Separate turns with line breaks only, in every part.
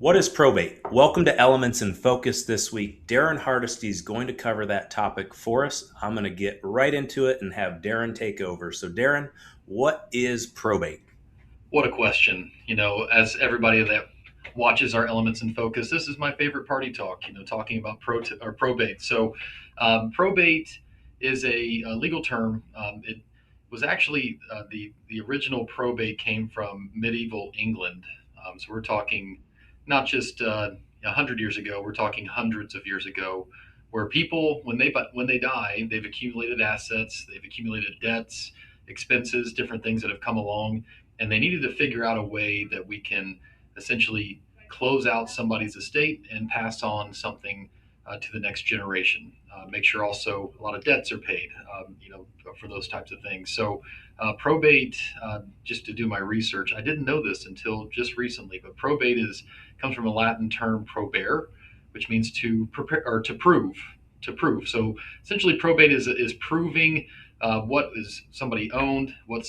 What is probate? Welcome to Elements in Focus this week. Daren Hardesty is going to cover that topic for us. I'm going to get right into it and have Daren take over. So, Daren, what is probate?
What a question. As everybody that watches our Elements in Focus, this is my favorite party talk, talking about probate. Probate is a legal term. It was actually the original probate came from medieval England. So we're talking not just 100 years ago, we're talking hundreds of years ago, where people, when they die, they've accumulated assets, they've accumulated debts, expenses, different things that have come along, and they needed to figure out a way that we can essentially close out somebody's estate and pass on something to the next generation. Make sure also a lot of debts are paid, for those types of things. Probate, just to do my research, I didn't know this until just recently, but probate is comes from a Latin term probare, which means to prepare or to prove. To prove. So essentially, probate is proving what is somebody owned, what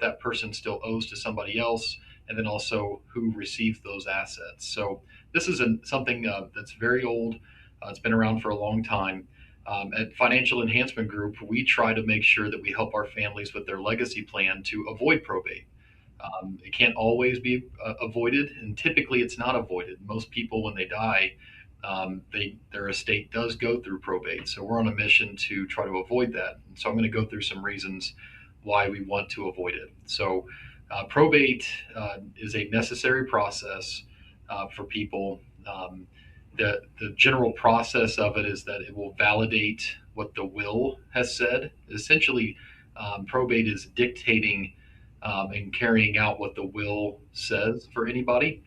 that person still owes to somebody else, and then also who received those assets. So this is something that's very old. It's been around for a long time. At Financial Enhancement Group, we try to make sure that we help our families with their legacy plan to avoid probate. It can't always be avoided, and typically it's not avoided. Most people, when they die, their estate does go through probate. So we're on a mission to try to avoid that. And so I'm going to go through some reasons why we want to avoid it. Probate is a necessary process for people. The general process of it is that it will validate what the will has said. Essentially, probate is dictating and carrying out what the will says for anybody.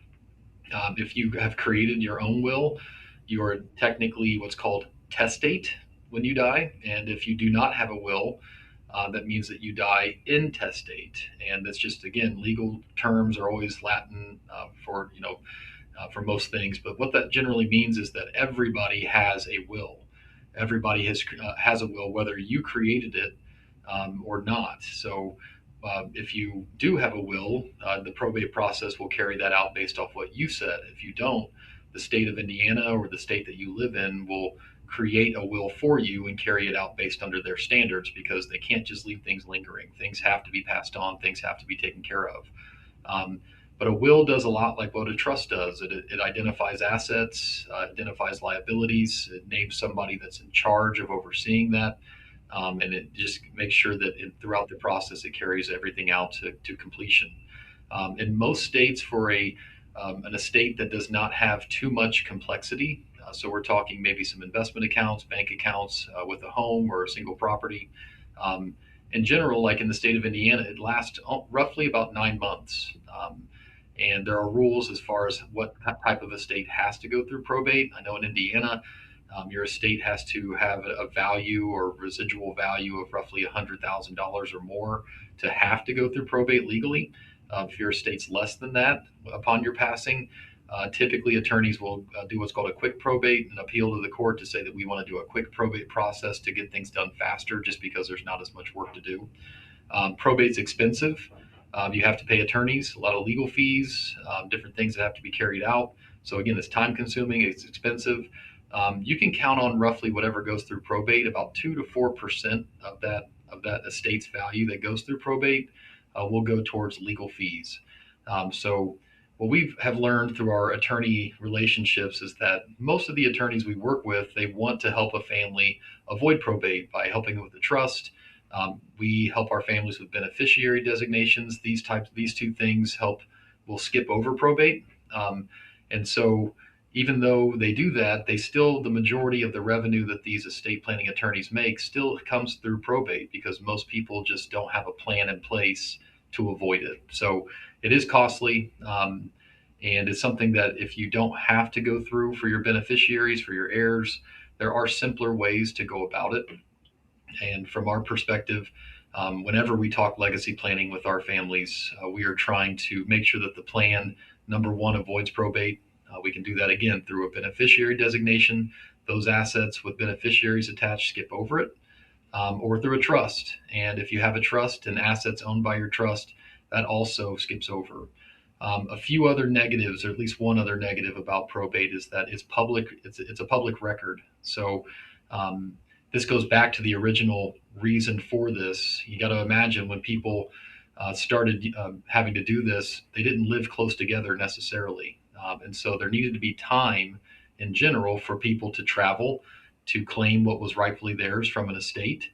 If you have created your own will, you are technically what's called testate when you die. And if you do not have a will, that means that you die intestate. And that's just, again, legal terms are always Latin for most things. But what that generally means is that everybody has a will. Everybody has a will, whether you created it or not. If you do have a will, the probate process will carry that out based off what you said. If you don't, the state of Indiana or the state that you live in will create a will for you and carry it out based under their standards, because they can't just leave things lingering. Things have to be passed on, things have to be taken care of. Um, but a will does a lot like what a trust does. It identifies assets, identifies liabilities, it names somebody that's in charge of overseeing that, and it just makes sure that throughout the process it carries everything out to completion. In most states, for an estate that does not have too much complexity, so we're talking maybe some investment accounts, bank accounts with a home or a single property. Um, in general, like in the state of Indiana, it lasts roughly about 9 months. And there are rules as far as what type of estate has to go through probate. I know in Indiana, your estate has to have a value or residual value of roughly $100,000 or more to have to go through probate legally. If your estate's less than that upon your passing, typically attorneys will do what's called a quick probate and appeal to the court to say that we want to do a quick probate process to get things done faster, just because there's not as much work to do. Probate's expensive. You have to pay attorneys, a lot of legal fees, different things that have to be carried out. So again, it's time consuming, it's expensive. You can count on roughly whatever goes through probate, about 2 to 4% of that estate's value that goes through probate will go towards legal fees. So what we have learned through our attorney relationships is that most of the attorneys we work with, they want to help a family avoid probate by helping them with the trust. We help our families with beneficiary designations. These two things will skip over probate. And so even though they do that, the majority of the revenue that these estate planning attorneys make still comes through probate, because most people just don't have a plan in place to avoid it. So it is costly. And it's something that if you don't have to go through for your beneficiaries, for your heirs, there are simpler ways to go about it. And from our perspective, whenever we talk legacy planning with our families, we are trying to make sure that the plan, number one, avoids probate. We can do that again through a beneficiary designation. Those assets with beneficiaries attached skip over it, or through a trust. And if you have a trust and assets owned by your trust, that also skips over. A few other negatives, or at least one other negative about probate, is that it's public. It's a public record. So um, this goes back to the original reason for this. You got to imagine when people started having to do this, they didn't live close together necessarily, and so there needed to be time in general for people to travel to claim what was rightfully theirs from an estate.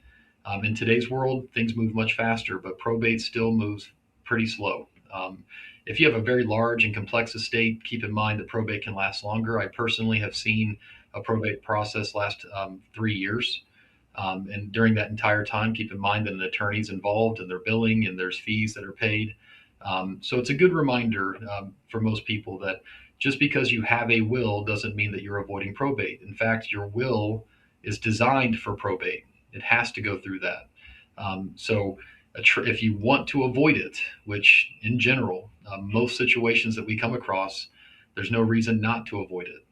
In today's world, things move much faster, but probate still moves pretty slow. If you have a very large and complex estate, keep in mind that probate can last longer. I personally have seen a probate process last 3 years. And during that entire time, keep in mind that an attorney's involved and they're billing and there's fees that are paid. So it's a good reminder for most people that just because you have a will doesn't mean that you're avoiding probate. In fact, your will is designed for probate. It has to go through that. So if you want to avoid it, which in general, most situations that we come across, there's no reason not to avoid it.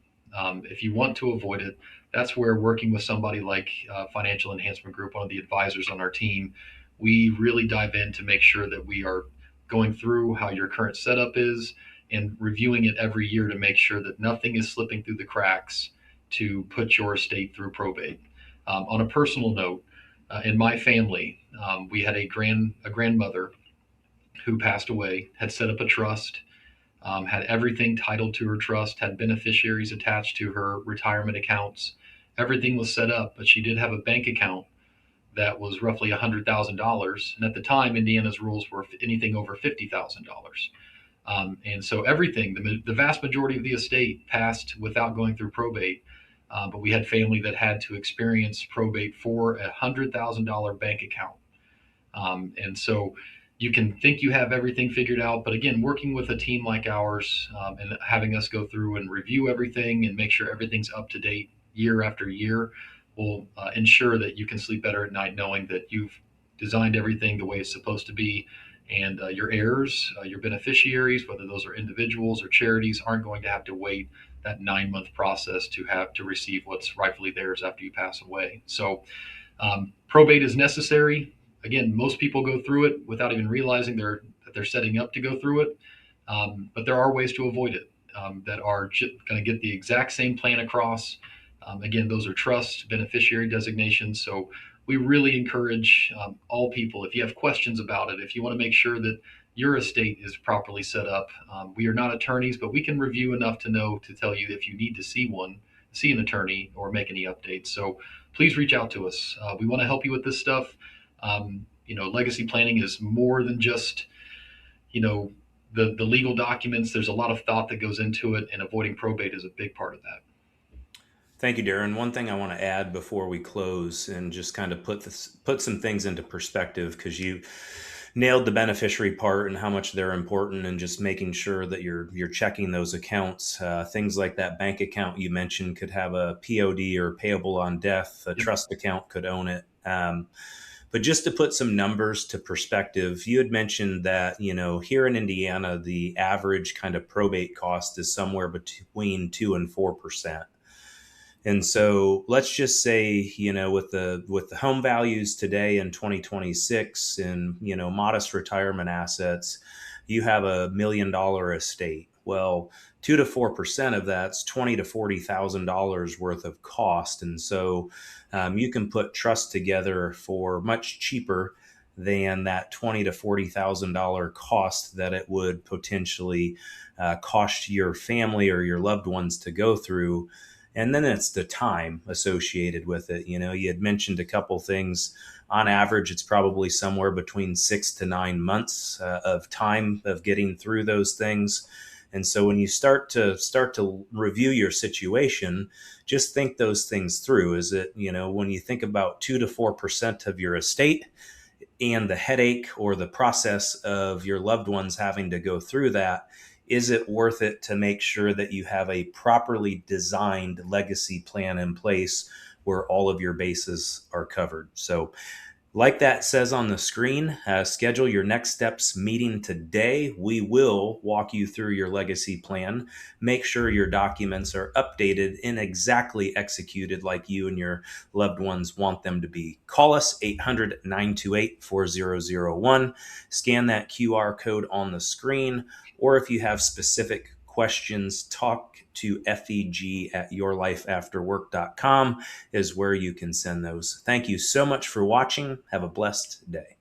If you want to avoid it, that's where working with somebody like Financial Enhancement Group, one of the advisors on our team, we really dive in to make sure that we are going through how your current setup is and reviewing it every year to make sure that nothing is slipping through the cracks to put your estate through probate. On a personal note, in my family, we had a grandmother who passed away, had set up a trust, had everything titled to her trust, had beneficiaries attached to her retirement accounts. Everything was set up, but she did have a bank account that was roughly $100,000. And at the time, Indiana's rules were anything over $50,000. And so everything, the vast majority of the estate passed without going through probate. But we had family that had to experience probate for $100,000 bank account. And so you can think you have everything figured out, but again, working with a team like ours and having us go through and review everything and make sure everything's up to date year after year will ensure that you can sleep better at night knowing that you've designed everything the way it's supposed to be. And your heirs, your beneficiaries, whether those are individuals or charities, aren't going to have to wait that 9 month process to have to receive what's rightfully theirs after you pass away. So probate is necessary. Again, most people go through it without even realizing that they're setting up to go through it. But there are ways to avoid it that are going to get the exact same plan across. Again, those are trust beneficiary designations. So we really encourage all people, if you have questions about it, if you want to make sure that your estate is properly set up. We are not attorneys, but we can review enough to know to tell you if you need to see an attorney or make any updates. So please reach out to us. We want to help you with this stuff. Legacy planning is more than just, the legal documents. There's a lot of thought that goes into it, and avoiding probate is a big part of that.
Thank you, Daren. One thing I want to add before we close and just kind of put some things into perspective, because you nailed the beneficiary part and how much they're important, and just making sure that you're checking those accounts. Things like that bank account you mentioned could have a POD, or payable on death. A trust account could own it. But just to put some numbers to perspective, you had mentioned that, here in Indiana, the average kind of probate cost is somewhere between 2 and 4%. And so let's just say, with the home values today in 2026 and, modest retirement assets, you have $1 million estate. Well, 2 to 4% of that's $20,000 to $40,000 worth of cost. And so you can put trust together for much cheaper than that $20,000 to $40,000 cost that it would potentially cost your family or your loved ones to go through. And then it's the time associated with it. You had mentioned a couple things. On average, it's probably somewhere between 6 to 9 months of time of getting through those things. And so when you start to review your situation, just think those things through. Is it, when you think about 2 to 4% of your estate and the headache or the process of your loved ones having to go through that, is it worth it to make sure that you have a properly designed legacy plan in place where all of your bases are covered? So Like that says on the screen, schedule your next steps meeting today. We will walk you through your legacy plan. Make sure your documents are updated and exactly executed like you and your loved ones want them to be. Call us 800-928-4001. Scan that QR code on the screen, or if you have specific questions, talk to feg@yourlifeafterwork.com is where you can send those. Thank you so much for watching. Have a blessed day.